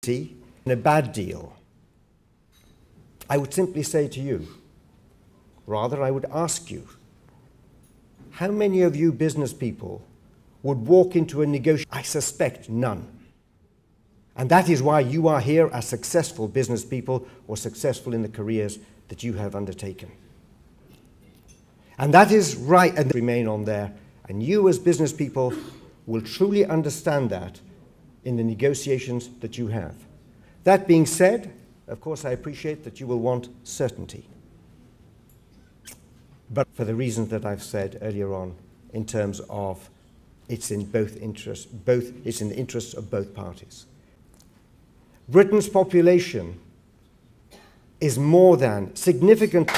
in a bad deal, I would simply say to you, rather I would ask you, how many of you business people would walk into a negotiation? I suspect none. And that is why you are here as successful business people or successful in the careers that you have undertaken. And that is right, and remain on there. And you as business people will truly understand that in the negotiations that you have. That being said, of course, I appreciate that you will want certainty. But for the reasons that I've said earlier on, in terms of it's in both interests, it's in the interests of both parties. Britain's population is more than significant.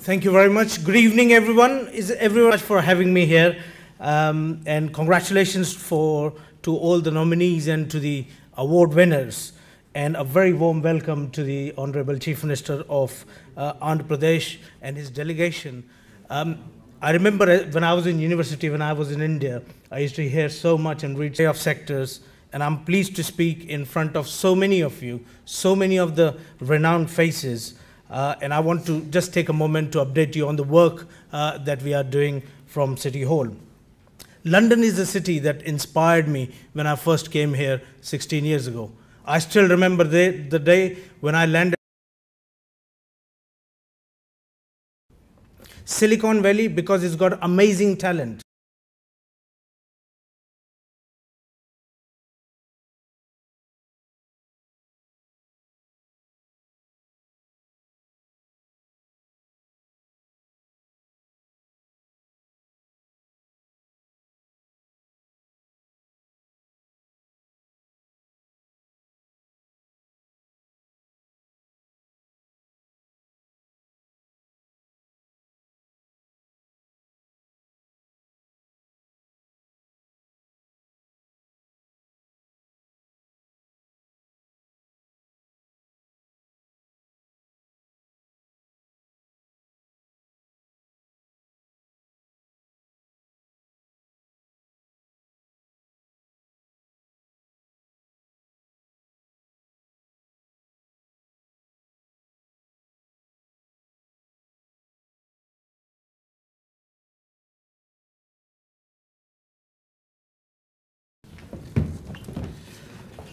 Thank you very much. Good evening, everyone. Is everyone for having me here, and congratulations to all the nominees and to the award winners, and a very warm welcome to the Honorable Chief Minister of Andhra Pradesh and his delegation. I remember when I was in university, when I was in India, I used to hear so much and read of sectors, and I'm pleased to speak in front of so many of you, so many of the renowned faces. And I want to just take a moment to update you on the work that we are doing from City Hall. London is the city that inspired me when I first came here 16 years ago. I still remember the day when I landed. Silicon Valley, because it's got amazing talent.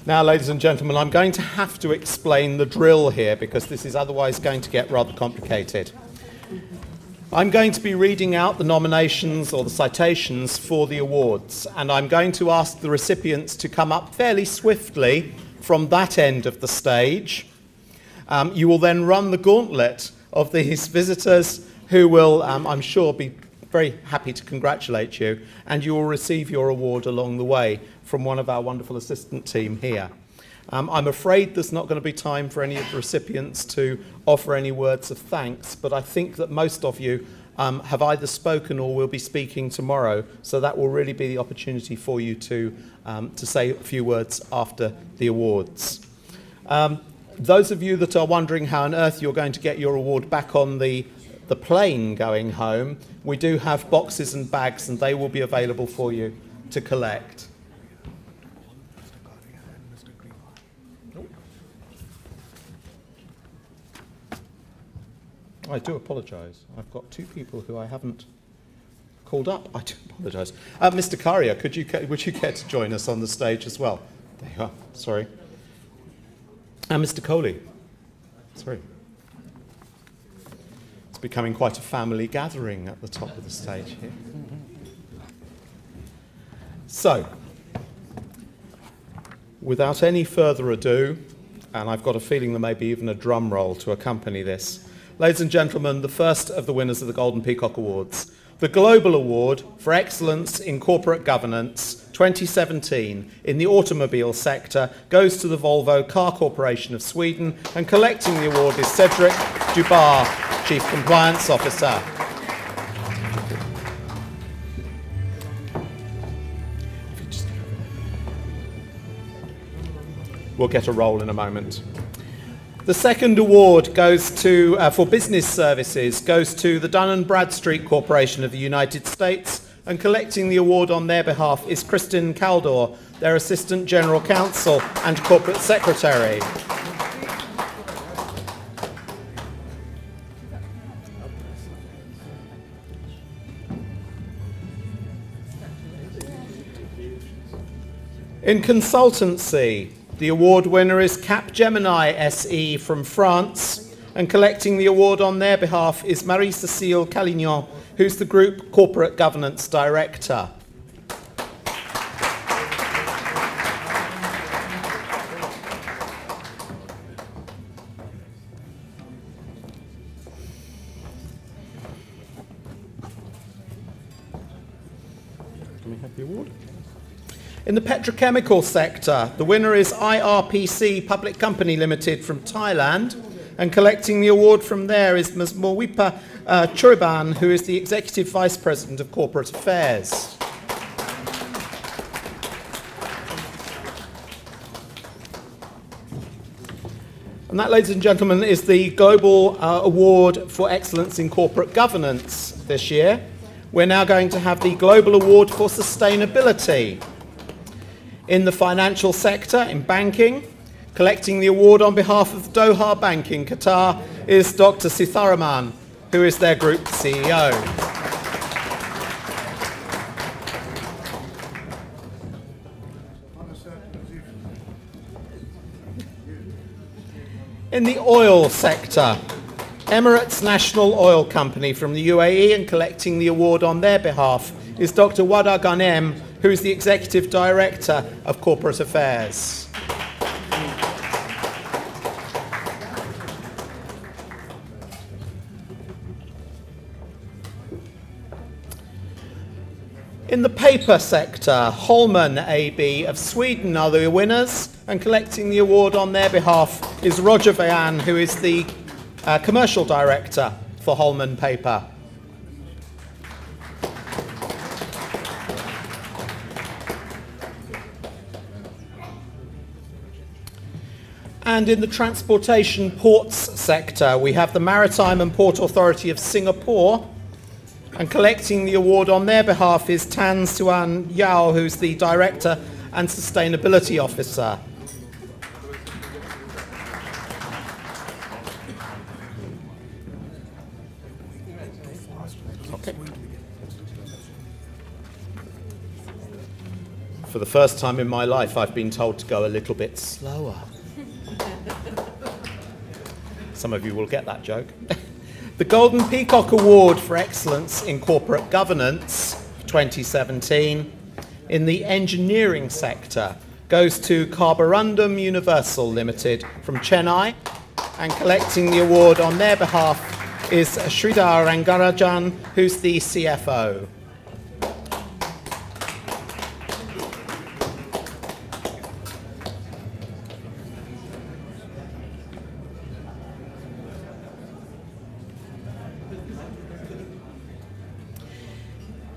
Now, ladies and gentlemen, I'm going to have to explain the drill here because this is otherwise going to get rather complicated. I'm going to be reading out the nominations or the citations for the awards, and I'm going to ask the recipients to come up fairly swiftly from that end of the stage. You will then run the gauntlet of these visitors who will, I'm sure, be very happy to congratulate you, and you will receive your award along the way from one of our wonderful assistant team here. I'm afraid there's not going to be time for any of the recipients to offer any words of thanks, but I think that most of you have either spoken or will be speaking tomorrow, so that will really be the opportunity for you to say a few words after the awards. Those of you that are wondering how on earth you're going to get your award back on the plane going home, we do have boxes and bags, and they will be available for you to collect. I do apologise. I've got two people who I haven't called up. I do apologise. Mr. Carrier, would you care to join us on the stage as well? There you are. Sorry. And Mr. Coley. Sorry. It's becoming quite a family gathering at the top of the stage here. So, without any further ado, and I've got a feeling there may be even a drum roll to accompany this, ladies and gentlemen, the first of the winners of the Golden Peacock Awards, the Global Award for Excellence in Corporate Governance 2017 in the automobile sector goes to the Volvo Car Corporation of Sweden, and collecting the award is Cedric Dubar, Chief Compliance Officer. We'll get a roll in a moment. The second award goes to, for business services, goes to the Dun & Bradstreet Corporation of the United States, and collecting the award on their behalf is Kristen Caldor, their Assistant General Counsel and Corporate Secretary. In consultancy, the award winner is Capgemini SE from France, and collecting the award on their behalf is Marie-Cécile Calignon, who's the Group Corporate Governance Director. Can we have the award? In the petrochemical sector, the winner is IRPC Public Company Limited from Thailand, and collecting the award from there is Ms. Morwipa Churiban, who is the Executive Vice President of Corporate Affairs. And that, ladies and gentlemen, is the Global Award for Excellence in Corporate Governance this year. We're now going to have the Global Award for Sustainability. In the financial sector, in banking, collecting the award on behalf of Doha Bank in Qatar is Dr. Sitharaman, who is their group CEO. In the oil sector, Emirates National Oil Company from the UAE, and collecting the award on their behalf is Dr. Wada Ghanem, who is the Executive Director of Corporate Affairs. In the paper sector, Holman AB of Sweden are the winners, and collecting the award on their behalf is Roger Vayan, who is the Commercial Director for Holman Paper. And in the transportation ports sector, we have the Maritime and Port Authority of Singapore, and collecting the award on their behalf is Tan Suan Yao, who's the Director and Sustainability Officer. Okay. For the first time in my life, I've been told to go a little bit slower. Some of you will get that joke. The Golden Peacock Award for Excellence in Corporate Governance 2017 in the engineering sector goes to Carborundum Universal Limited from Chennai, and collecting the award on their behalf is Sridhar Rangarajan, who's the CFO.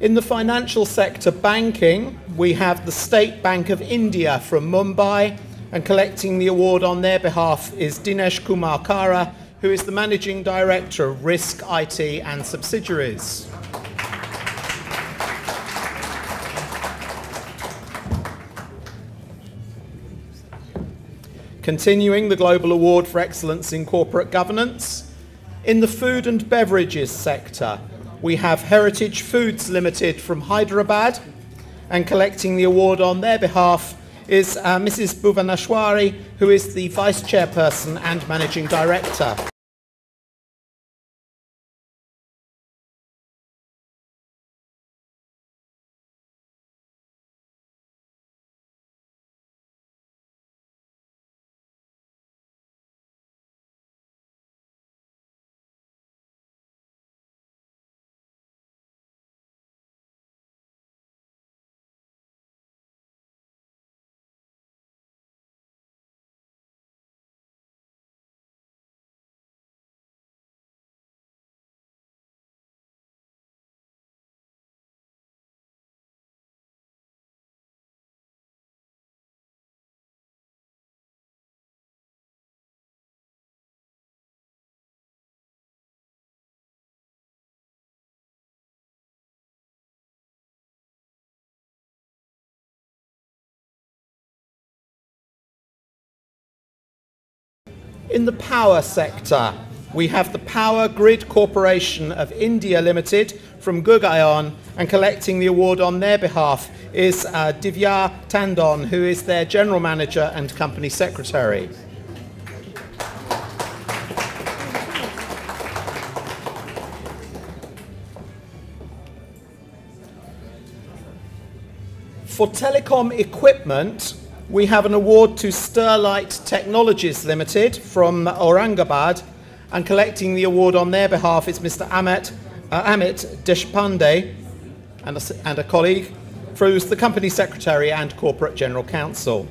In the financial sector banking, we have the State Bank of India from Mumbai, and collecting the award on their behalf is Dinesh Kumar Kara, who is the Managing Director of Risk, IT and Subsidiaries. Continuing the Global Award for Excellence in Corporate Governance, in the food and beverages sector, we have Heritage Foods Limited from Hyderabad, and collecting the award on their behalf is Mrs. Bhuvaneshwari, who is the Vice Chairperson and Managing Director. In the power sector, we have the Power Grid Corporation of India Limited from Gurgaon, and collecting the award on their behalf is Divya Tandon, who is their General Manager and Company Secretary. For telecom equipment, we have an award to Sterlite Technologies Limited from Aurangabad, and collecting the award on their behalf is Mr. Amit Deshpande and a colleague, who's the Company Secretary and Corporate General Counsel.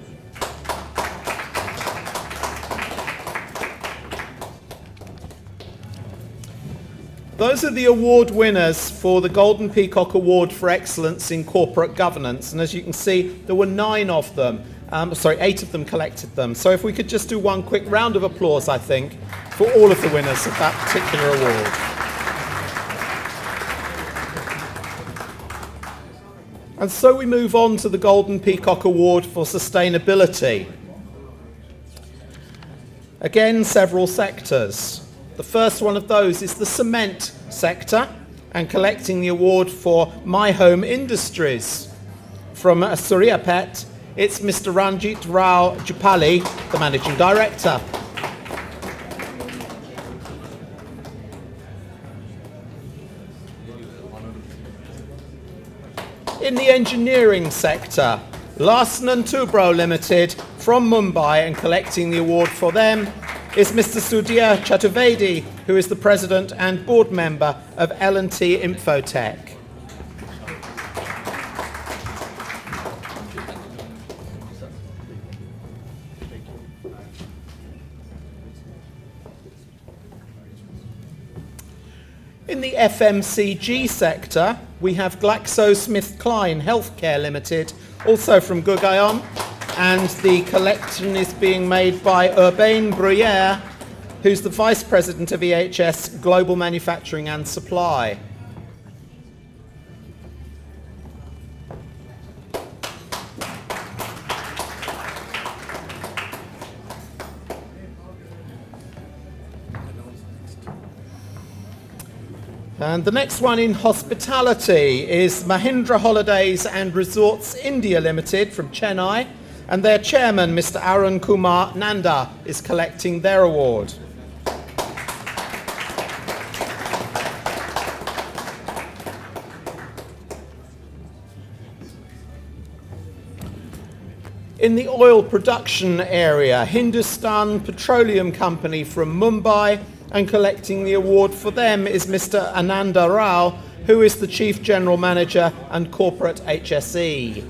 Those are the award winners for the Golden Peacock Award for Excellence in Corporate Governance. And as you can see, there were 8 of them collected them. So if we could just do one quick round of applause, I think, for all of the winners of that particular award. And so we move on to the Golden Peacock Award for Sustainability. Again, several sectors. The first one of those is the cement sector, and collecting the award for My Home Industries from Suryapet, it's Mr. Ranjit Rao Jupali, the Managing Director. In the engineering sector, Larsen & Toubro Limited from Mumbai, and collecting the award for them is Mr. Sudhir Chaturvedi, who is the President and Board Member of L&T Infotech. In the FMCG sector, we have GlaxoSmithKline Healthcare Limited, also from Gurgaon, and the collection is being made by Urbain Bruyere, who's the Vice President of EHS Global Manufacturing and Supply. And the next one in hospitality is Mahindra Holidays and Resorts India Limited from Chennai, and their chairman, Mr. Arun Kumar Nanda, is collecting their award. In the oil production area, Hindustan Petroleum Company from Mumbai, and collecting the award for them is Mr. Ananda Rao, who is the Chief General Manager and Corporate HSE.